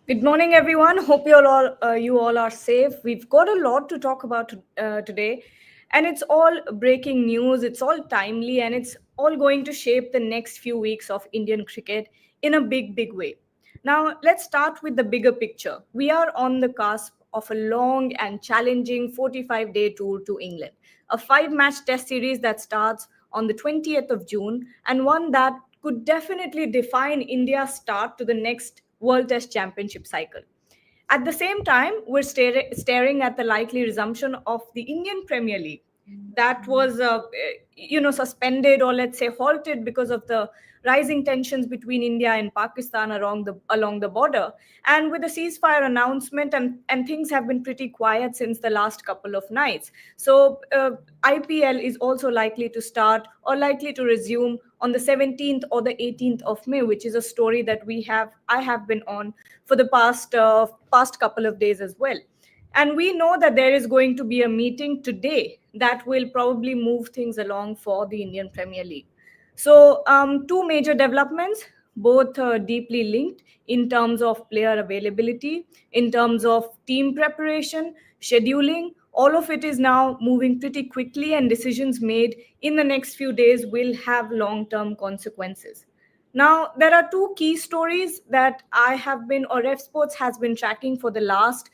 Good morning, everyone. Hope you all are safe. We've got a lot to talk about today, and it's all breaking news. It's all timely, and it's all going to shape the next few weeks of Indian cricket in a big way. Now, let's start with the bigger picture. We are on the cusp of a long and challenging 45-day tour to England, a five-match Test series that starts on the 20th of June, and one that could definitely define India's start to the next World Test Championship cycle. At the same time, we're staring at the likely resumption of the Indian Premier League that was, suspended or let's say halted because of the rising tensions between India and Pakistan along the border. And with the ceasefire announcement, and things have been pretty quiet since the last couple of nights. So IPL is also likely to start or likely to resume on the 17th or the 18th of May, which is a story that I have been on for the past couple of days as well. And we know that there is going to be a meeting today that will probably move things along for the Indian Premier League. So, two major developments, both deeply linked in terms of player availability, in terms of team preparation, scheduling. All of it is now moving pretty quickly, and decisions made in the next few days will have long term consequences. Now, there are two key stories that I have been, or Ref Sports has been tracking for the last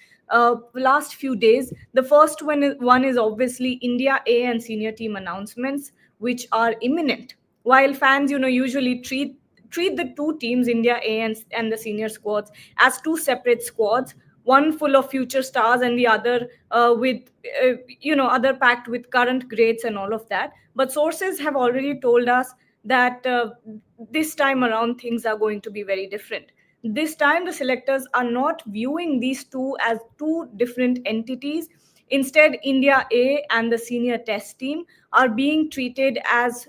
few days. The first one is obviously India A and senior team announcements, which are imminent. While fans, usually treat the two teams, India A and the senior squads, as two separate squads, one full of future stars and the other with other packed with current greats and all of that. But sources have already told us that this time around things are going to be very different. This time the selectors are not viewing these two as two different entities. Instead, India A and the senior test team are being treated as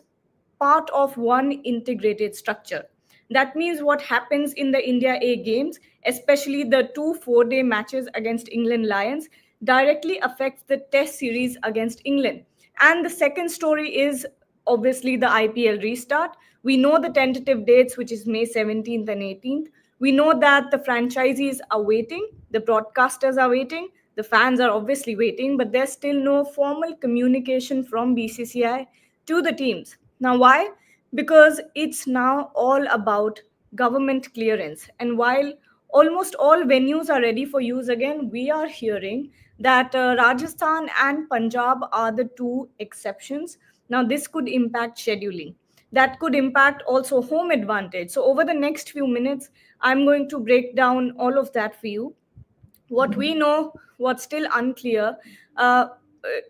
part of one integrated structure. That means what happens in the India A games, especially the two 4-day matches against England Lions, directly affects the test series against England. And the second story is obviously the IPL restart. We know the tentative dates, which is May 17th and 18th. We know that the franchisees are waiting, the broadcasters are waiting, the fans are obviously waiting, but there's still no formal communication from BCCI to the teams. Now, why? Because it's now all about government clearance. And while almost all venues are ready for use again, we are hearing that Rajasthan and Punjab are the two exceptions. Now, this could impact scheduling. That could impact also home advantage. So, over the next few minutes, I'm going to break down all of that for you. What we know, what's still unclear,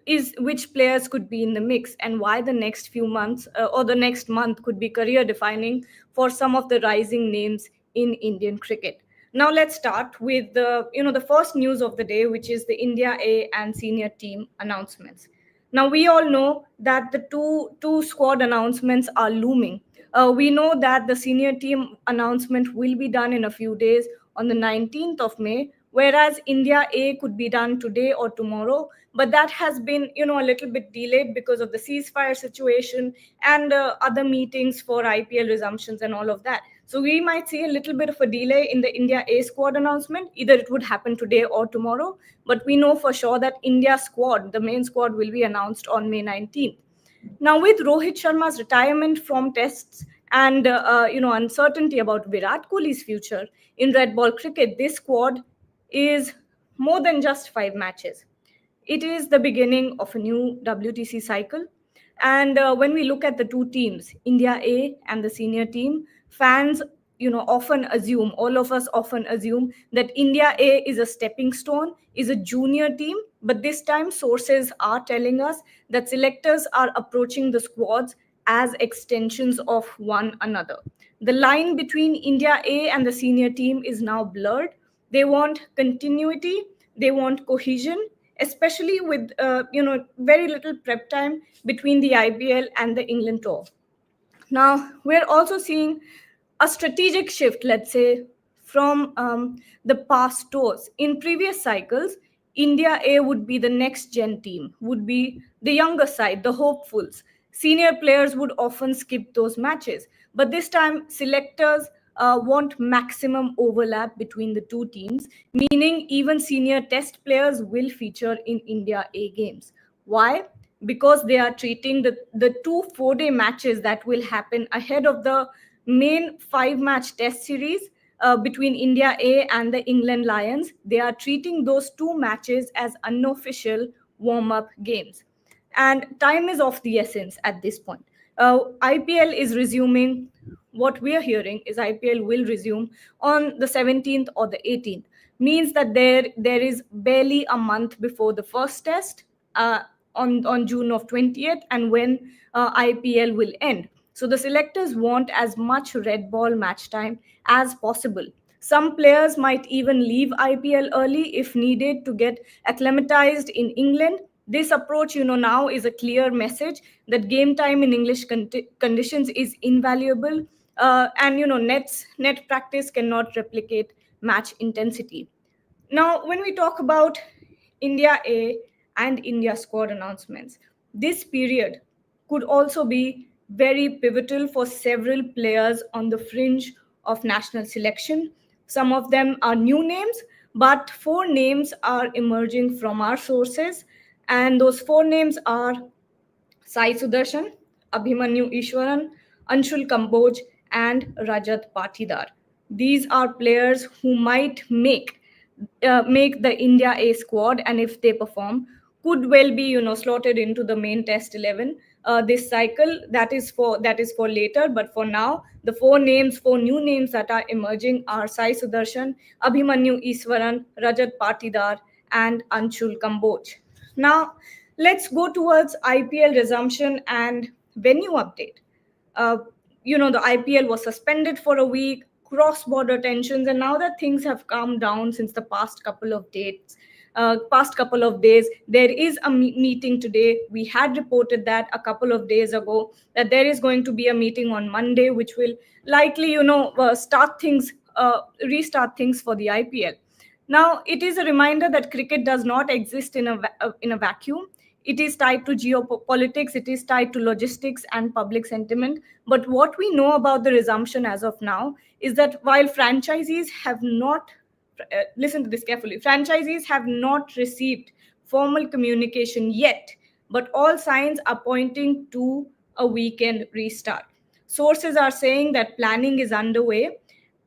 is which players could be in the mix and why the next few months or the next month could be career defining for some of the rising names in Indian cricket. Now let's start with the first news of the day, which is the India A and senior team announcements. Now we all know that the two squad announcements are looming. We know that the senior team announcement will be done in a few days on the 19th of May, whereas India A could be done today or tomorrow. But that has been, a little bit delayed because of the ceasefire situation and other meetings for IPL resumptions and all of that. So we might see a little bit of a delay in the India A squad announcement. Either it would happen today or tomorrow. But we know for sure that India squad, the main squad, will be announced on May 19th. Now, with Rohit Sharma's retirement from tests and uncertainty about Virat Kohli's future in red ball cricket, this squad is more than just five matches. It is the beginning of a new WTC cycle. And when we look at the two teams, India A and the senior team, fans, often assume, all of us often assume that India A is a stepping stone, is a junior team. But this time, sources are telling us that selectors are approaching the squads as extensions of one another. The line between India A and the senior team is now blurred. They want continuity, they want cohesion, especially with very little prep time between the IPL and the England tour. Now, we're also seeing a strategic shift, let's say, from the past tours. In previous cycles, India A would be the next gen team, would be the younger side, the hopefuls. Senior players would often skip those matches. But this time, selectors want maximum overlap between the two teams, meaning even senior test players will feature in India A games. Why? Because they are treating the two 4-day matches that will happen ahead of the main 5-match test series between India A and the England Lions. They are treating those two matches as unofficial warm up games. And time is of the essence at this point. IPL is resuming. What we are hearing is IPL will resume on the 17th or the 18th. Means that there is barely a month before the first test on June of 20th, and when IPL will end. So the selectors want as much red ball match time as possible. Some players might even leave IPL early if needed to get acclimatized in England. This approach, now is a clear message that game time in English conditions is invaluable, and net practice cannot replicate match intensity. Now, when we talk about India A and India squad announcements, this period could also be very pivotal for several players on the fringe of national selection. Some of them are new names, but four names are emerging from our sources, and those four names are Sai Sudarshan, Abhimanyu Ishwaran, Anshul Kamboj, and Rajat Patidar. These are players who might make the India A squad, and if they perform, could well be slotted into the main Test 11 this cycle. That is for later, but for now, the four new names that are emerging are Sai Sudarshan, Abhimanyu Iswaran, Rajat Patidar, and Anshul Kamboj. Now, let's go towards IPL resumption and venue update. Uh, the IPL was suspended for a week, cross-border tensions, and now that things have calmed down since the past couple of days, there is a meeting today. We had reported that a couple of days ago that there is going to be a meeting on Monday, which will likely, restart things for the IPL. Now, it is a reminder that cricket does not exist in a vacuum. It is tied to geopolitics, it is tied to logistics and public sentiment. But what we know about the resumption as of now is that while franchisees have not, listen to this carefully, franchisees have not received formal communication yet, but all signs are pointing to a weekend restart. Sources are saying that planning is underway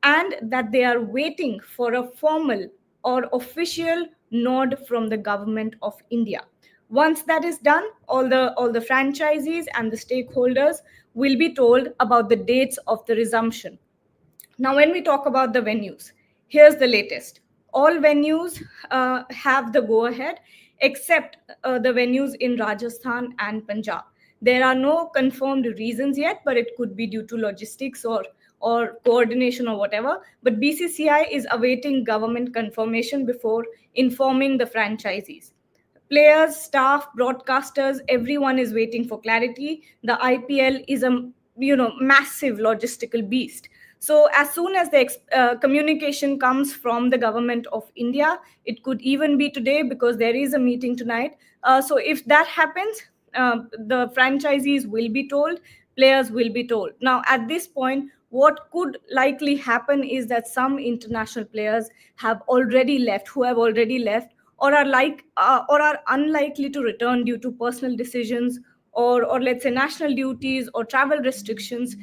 and that they are waiting for a formal or official nod from the government of India. Once that is done, all the franchisees and the stakeholders will be told about the dates of the resumption. Now, when we talk about the venues, here's the latest. All venues have the go ahead except the venues in Rajasthan and Punjab. There are no confirmed reasons yet, but it could be due to logistics or coordination or whatever. But BCCI is awaiting government confirmation before informing the franchisees. Players, staff, broadcasters, everyone is waiting for clarity. The IPL is a massive logistical beast. So as soon as the communication comes from the government of India, it could even be today because there is a meeting tonight. So if that happens, the franchisees will be told, players will be told. Now, at this point, what could likely happen is that some international players who have already left, or are unlikely to return due to personal decisions, or let's say national duties or travel restrictions,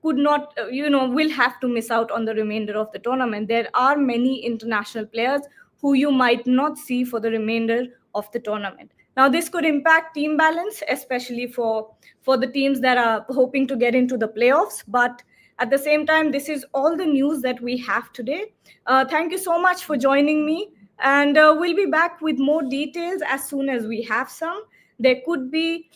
could not will have to miss out on the remainder of the tournament. There are many international players who you might not see for the remainder of the tournament. Now, this could impact team balance, especially for the teams that are hoping to get into the playoffs. But at the same time, this is all the news that we have today. Thank you so much for joining me, and we'll be back with more details as soon as we have some. There could be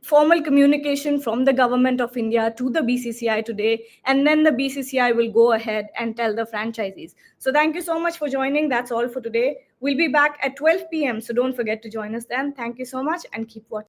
formal communication from the government of India to the BCCI today, and then the BCCI will go ahead and tell the franchisees. So thank you so much for joining. That's all for today. We'll be back at 12 p.m. So don't forget to join us then. Thank you so much and keep watching.